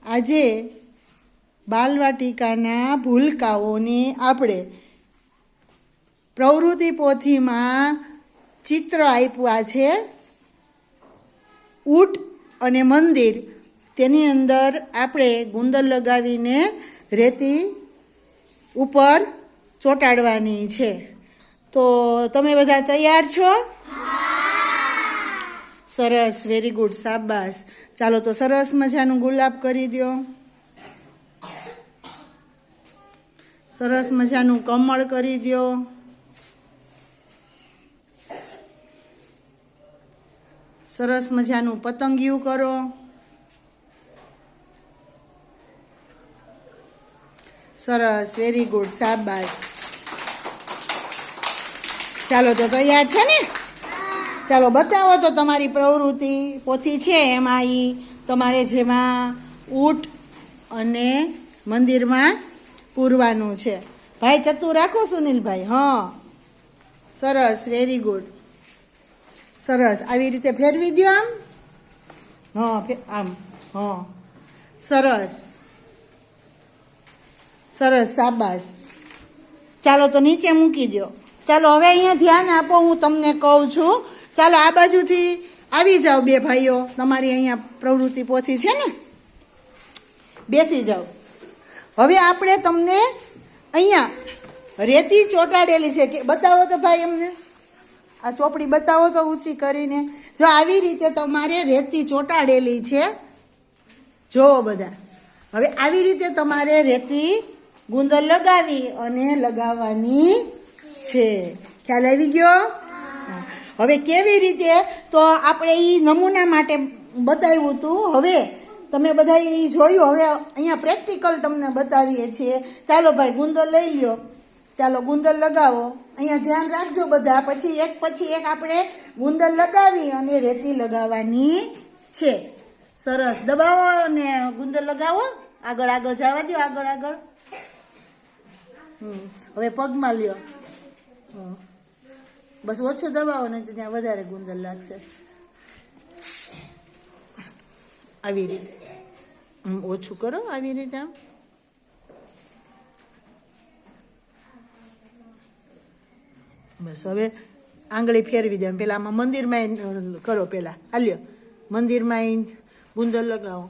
આજે બાલવાટિકાના ભૂલકાઓને આપણે પ્રવૃત્તિ પોથીમાં ચિત્ર આપ્યા છે ઊંટ અને મંદિર. તેની અંદર આપણે ગુંદર લગાવીને રેતી ઉપર ચોંટાડવાની છે. તો તમે બધા તૈયાર છો? સરસ, વેરી ગુડ, શાબાશ. ચાલો તો સરસ મજાનું ગુલાબ કરી દો, સરસ મજાનું કમળ કરી દો, સરસ મજાનું પતંગિયું કરો, સરસ, વેરી ગુડ, શાબાશ. ચાલો તો તૈયાર છે ને? ચાલો બતાવો તો તમારી પ્રવૃત્તિ પોથી છે એમાં તમારે જેમાં ઊંટ અને મંદિરમાં પૂરવાનું છે. ભાઈ ચતું રાખો સુનિલભાઈ. હા, સરસ, વેરી ગુડ, સરસ. આવી રીતે ફેરવી દો આમ. હા, આમ. હા, સરસ, સરસ, શાબાશ. ચાલો તો નીચે મૂકી દો. ચાલો હવે અહીંયા ધ્યાન આપો, હું તમને કહું છું. ચાલો આ બાજુથી આવી જાઓ બે ભાઈઓ, તમારી અહીંયા પ્રવૃત્તિ પોથી છે ને, બેસી જાઓ. હવે આપણે તમને અહીંયા રેતી ચોંટાડેલી છે કે બતાવો તો ભાઈ અમને આ ચોપડી બતાવો તો ઊંચી કરીને. જો આવી રીતે તમારે રેતી ચોંટાડેલી છે, જુઓ બધા. હવે આવી રીતે તમારે રેતી ગુંદર લગાવી અને લગાવવાની છે. ખ્યાલ આવી ગયો? હવે કેવી રીતે, તો આપણે એ નમૂના માટે બતાવ્યું હતું. હવે તમે બધા એ જોયું, હવે અહીંયા પ્રેક્ટિકલ તમને બતાવીએ છીએ. ચાલો ભાઈ ગુંદર લઈ લ્યો, ચાલો ગુંદર લગાવો. અહીંયા ધ્યાન રાખજો બધા. પછી એક આપણે ગુંદર લગાવી અને રેતી લગાવવાની છે. સરસ, દબાવો અને ગુંદર લગાવો. આગળ આગળ જવા દો, આગળ આગળ. હવે પગમાં લ્યો. બસ ઓછું દબાવો ને ત્યાં વધારે ગુંદર લાગશે. આવી રીતે ઓછું કરો, આવી રીતે આમ. બસ હવે આંગળી ફેરવી દે. પેલા આમાં મંદિરમાં કરો, પેલા હાલ્યો મંદિરમાં ગુંદર લગાવો.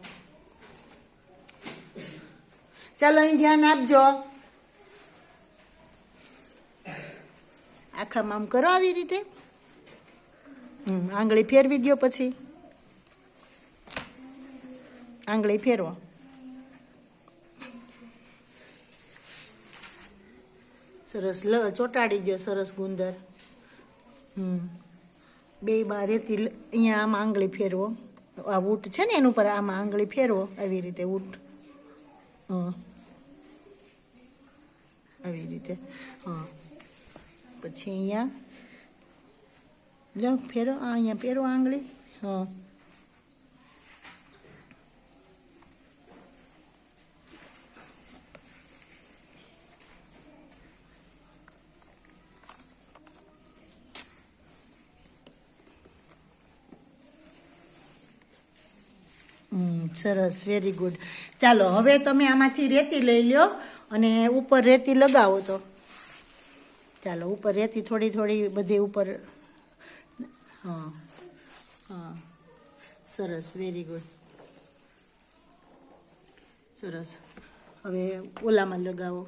ચાલો અહીં ધ્યાન આપજો. આખામાં આમ કરો આવી રીતે. આંગળી ફેરવી દો, પછી આંગળી ફેરવો. સરસ ચોંટાડી દો, સરસ ગુંદર. બે બાર રેતી અહીંયા આમાં આંગળી ફેરવો. આ ઊંટ છે ને એનું ઉપર આમાં આંગળી ફેરવો, આવી રીતે ઊંટ. આવી રીતે. હા, પછી અહીંયા લો ફેરો, અહીંયા ફેરો આંગળી. હા, સરસ, વેરી ગુડ. ચાલો હવે તમે આમાંથી રેતી લઈ લ્યો અને ઉપર રેતી લગાવો. તો ચાલો ઉપર રેતી થોડી થોડી બધી ઉપર. હા હા, સરસ, વેરી ગુડ, સરસ. હવે ઓલામાં લગાવો.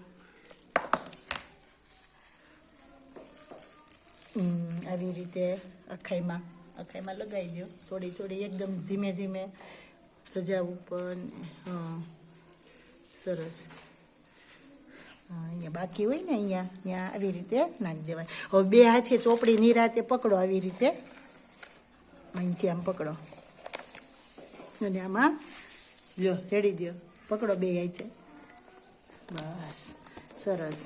આવી રીતે અખાઈમાં લગાવી દો. થોડી થોડી એકદમ ધીમે ધીમે ધજા ઉપર. હા, સરસ. અહીંયા બાકી હોય ને અહીંયા આવી રીતે નાખી દેવાય. હવે બે હાથે ચોપડી નિરાતે પકડો, આવી રીતે અહીંથી આમ પકડો અને આમાં લ્યો રેડી દો. પકડો બે હાથે. બસ, સરસ.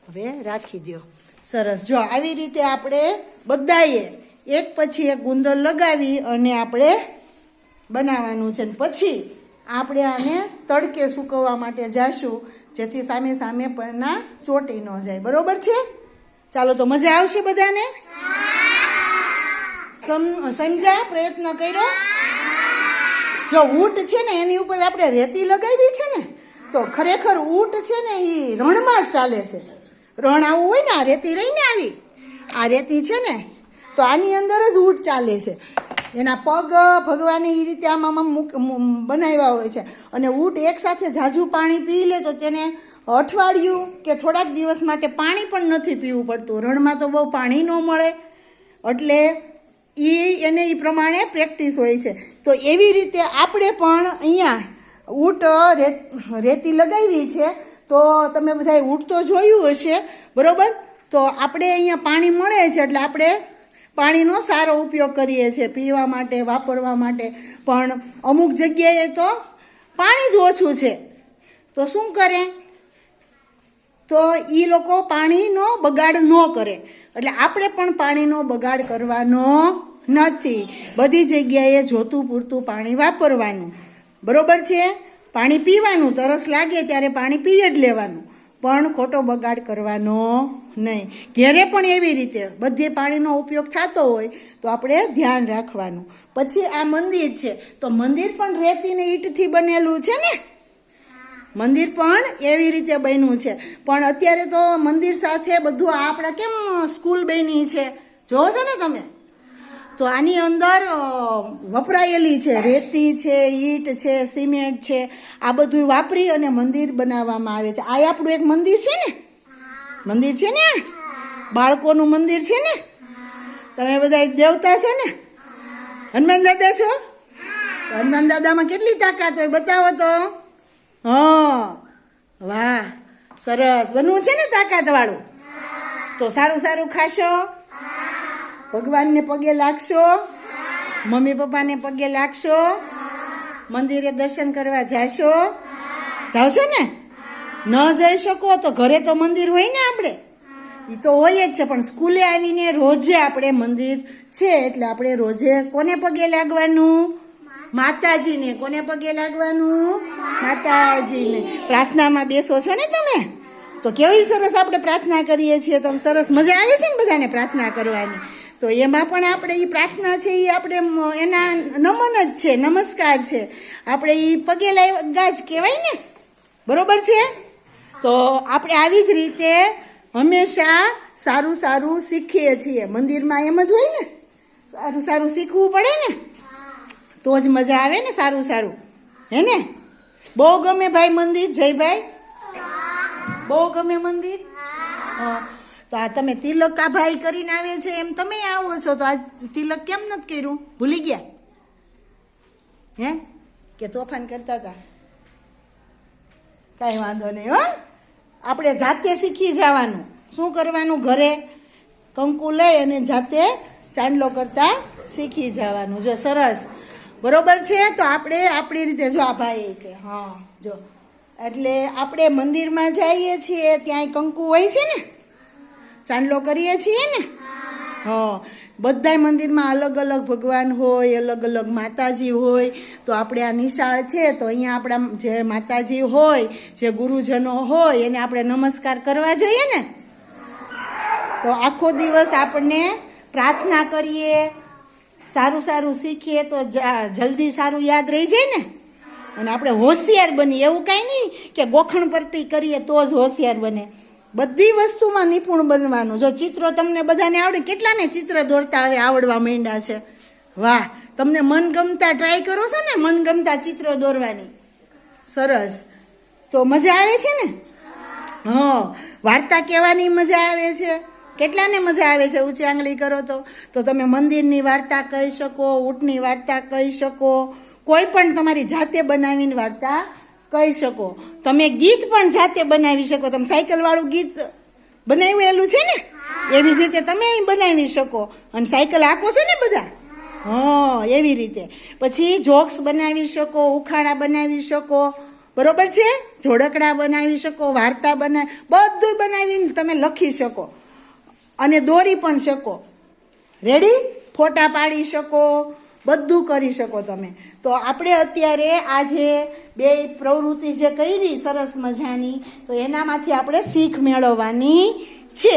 હવે રાખી દો. સરસ. જો આવી રીતે આપણે બધાએ એક પછી એક ગુંદર લગાવી અને આપણે બનાવવાનું છે. પછી આપણે આને તડકે સૂકવવા માટે જાશું, જેથી સામે સામે પરના ચોટી ન જાય. બરોબર છે? ચાલો તો મજા આવશે બધાને? સમજ્યા? પ્રયત્ન કર્યો? જો ઊંટ છે ને એની ઉપર આપણે રેતી લગાવી છે ને તો ખરેખર ઊંટ છે ને એ રણમાં જ ચાલે છે. રણ આવું હોય ને, આ રેતી રહીને આવી, આ રેતી છે ને તો આની અંદર જ ઊંટ ચાલે છે. એના પગ ભગવાને એ રીતે આમાં બનાવ્યા હોય છે. અને ઊંટ એકસાથે ઝાઝું પાણી પી લે તો તેને અઠવાડિયું કે થોડાક દિવસ માટે પાણી પણ નથી પીવું પડતું. રણમાં તો બહુ પાણી ન મળે એટલે એને એ પ્રમાણે પ્રેક્ટિસ હોય છે. તો એવી રીતે આપણે પણ અહીંયા ઊંટ રેતી લગાવી છે. તો તમે બધાએ ઊંટ તો જોયું હશે, બરાબર? તો આપણે અહીંયા પાણી મળે છે એટલે આપણે પાણીનો સારો ઉપયોગ કરીએ છીએ, પીવા માટે, વાપરવા માટે. પણ અમુક જગ્યાએ તો પાણી જ ઓછું છે તો શું કરે? તો એ લોકો પાણીનો બગાડ ન કરે. એટલે આપણે પણ પાણીનો બગાડ કરવાનો નથી. બધી જગ્યાએ જોતું પૂરતું પાણી વાપરવાનું, બરાબર છે? પાણી પીવાનું, તરસ લાગે ત્યારે પાણી પી જ લેવાનું, પણ ખોટો બગાડ કરવાનો નહીં. ઘરે પણ એવી રીતે બધે પાણીનો ઉપયોગ થતો હોય તો આપણે ધ્યાન રાખવાનું. પછી આ મંદિર છે તો મંદિર પણ રેતી ને ઈંટથી બનેલું છે ને, મંદિર પણ એવી રીતે બન્યું છે. પણ અત્યારે તો મંદિર સાથે બધું આપણા કેમ સ્કૂલ બની છે, જોવો છો ને તમે? તો આની અંદર વપરાયેલી છે રેતી છે, ઈંટ છે, સિમેન્ટ છે, આ બધું વાપરી અને મંદિર બનાવવામાં આવે છે. આ આપણું એક મંદિર છે ને, મંદિર છે ને, બાળકોનું મંદિર છે ને. તમે બધા દેવતા છો ને, હનુમાન દાદા છો? હનુમાન દાદામાં કેટલી તાકાત હોય બતાવો તો. હા, વાહ, સરસ. બનવું છે ને તાકાત વાળું? તો સારું સારું ખાશો, ભગવાનને પગે લાગશો, મમ્મી પપ્પાને પગે લાગશો, મંદિરે દર્શન કરવા જાશો. જાવશો ને? ન જઈ શકો તો ઘરે તો મંદિર હોય ને, આપણે એ તો હોય જ છે. પણ સ્કૂલે આવીને રોજે આપણે મંદિર છે એટલે આપણે રોજે કોને પગે લાગવાનું? માતાજીને. કોને પગે લાગવાનું? માતાજીને. પ્રાર્થનામાં બેસો છો ને તમે? તો કેવી સરસ આપણે પ્રાર્થના કરીએ છીએ. તો સરસ મજા આવે છે ને બધાને પ્રાર્થના કરવાની. તો એમાં પણ આપણે એ પ્રાર્થના છે એ આપણે એના નમન જ છે, નમસ્કાર છે. આપણે એ પગે લાગ્યા જ કહેવાય ને, બરોબર છે? તો આપણે આવી જ રીતે હંમેશા સારું સારું શીખીએ છીએ. મંદિરમાં એમ જ હોય ને, સારું સારું શીખવું પડે ને તો જ મજા આવે ને. સારું સારું, હે ને? બહુ ગમે ભાઈ મંદિર? જયભાઈ, બહુ ગમે મંદિર? તો આ તમે તિલક આ ભાઈ કરીને આવે છે એમ તમે આવો છો તો આ તિલક કેમ નથી કર્યું? ભૂલી ગયા હે કે તોફાન કરતા હતા? કાંઈ વાંધો નહીં હો. આપણે જાતે શીખી જવાનું. શું કરવાનું? ઘરે કંકુ લઈ અને જાતે ચાંદલો કરતા શીખી જવાનું. જો સરસ, બરોબર છે? તો આપણે આપણી રીતે જો આ ભાઈ કે હા જો, એટલે આપણે મંદિરમાં જઈએ છીએ ત્યાં કંકુ હોય છે ને, ચાંદલો કરીએ છીએ ને. હા, બધાય મંદિરમાં અલગ અલગ ભગવાન હોય, અલગ અલગ માતાજી હોય. તો આપણે આ નિશાળ છે તો અહીંયા આપણા જે માતાજી હોય, જે ગુરુજનો હોય એને આપણે નમસ્કાર કરવા જોઈએ ને. તો આખો દિવસ આપણને પ્રાર્થના કરીએ, સારું સારું શીખીએ તો જલ્દી સારું યાદ રહી જાય ને. અને આપણે હોશિયાર બનીએ. એવું કાંઈ નહીં કે ગોખણ પરટી કરીએ તો જ હોશિયાર બને. બધી વસ્તુમાં નિપુણ બનવાનું. જો ચિત્રો તમને બધાને આવડે, કેટલાને ચિત્ર દોરતા હવે આવડવા માંડ્યા છે? વાહ, તમને મનગમતા ટ્રાય કરો છો ને, મનગમતા ચિત્રો દોરવાની. સરસ. તો મજા આવે છે ને? હા, વાર્તા કહેવાની મજા આવે છે. કેટલાને મજા આવે છે? ઊંચી આંગળી કરો તો તમે મંદિરની વાર્તા કહી શકો, ઊંટની વાર્તા કહી શકો, કોઈ પણ તમારી જાતે બનાવીને વાર્તા કહી શકો. તમે ગીત પણ જાતે બનાવી શકો. તમે સાયકલવાળું ગીત બનાવેલું છે ને, એવી જ રીતે તમે બનાવી શકો. અને સાયકલ હાંકો છો ને બધા? હા, એવી રીતે. પછી જોક્સ બનાવી શકો, ઉખાણા બનાવી શકો, બરોબર છે? જોડકડા બનાવી શકો, વાર્તા બધું બનાવીને તમે લખી શકો અને દોરી પણ શકો. રેડી? ફોટા પાડી શકો, બધું કરી શકો તમે. તો આપણે અત્યારે આજે બે પ્રવૃત્તિ જે કરી સરસ મજાની, તો એનામાંથી આપણે શીખ મેળવવાની છે.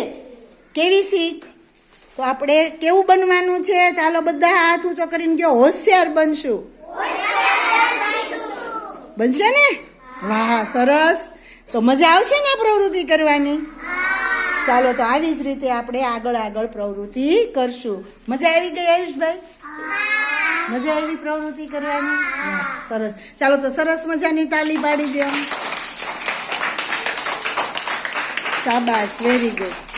કેવી શીખ? તો આપણે કેવું બનવાનું છે? ચાલો બધા હાથ ઊંચો કરીને કહો, હોશિયાર બનશું. બનશે ને? વાહ, સરસ. તો મજા આવશે ને આ પ્રવૃત્તિ કરવાની? ચાલો, તો આવી જ રીતે આપણે આગળ પ્રવૃત્તિ કરશું. મજા આવી ગઈ આયુષભાઈ? મજા આવી પ્રવૃત્તિ કરવાની? સરસ. ચાલો, તો સરસ મજાની તાલી પાડી દો. શાબાશ, વેરી ગુડ.